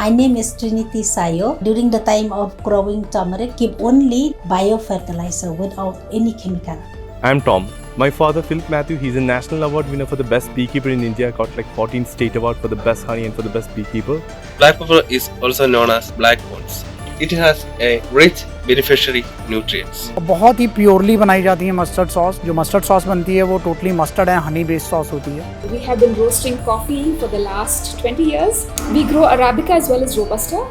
My name is Trinity Sayo. During the time of growing turmeric, give only biofertilizer without any chemical. I'm Tom. My father, Philip Matthew, he's a national award winner for the best beekeeper in India. Got like 14 state award for the best honey and for the best beekeeper. Black pepper is also known as black bones. It has a rich beneficiary nutrients. बहुत ही purely बनाई जाती है mustard sauce. जो mustard sauce बनती है वो totally mustard and honey based sauce होती है. We have been roasting coffee for the last 20 years. We grow Arabica as well as Robusta.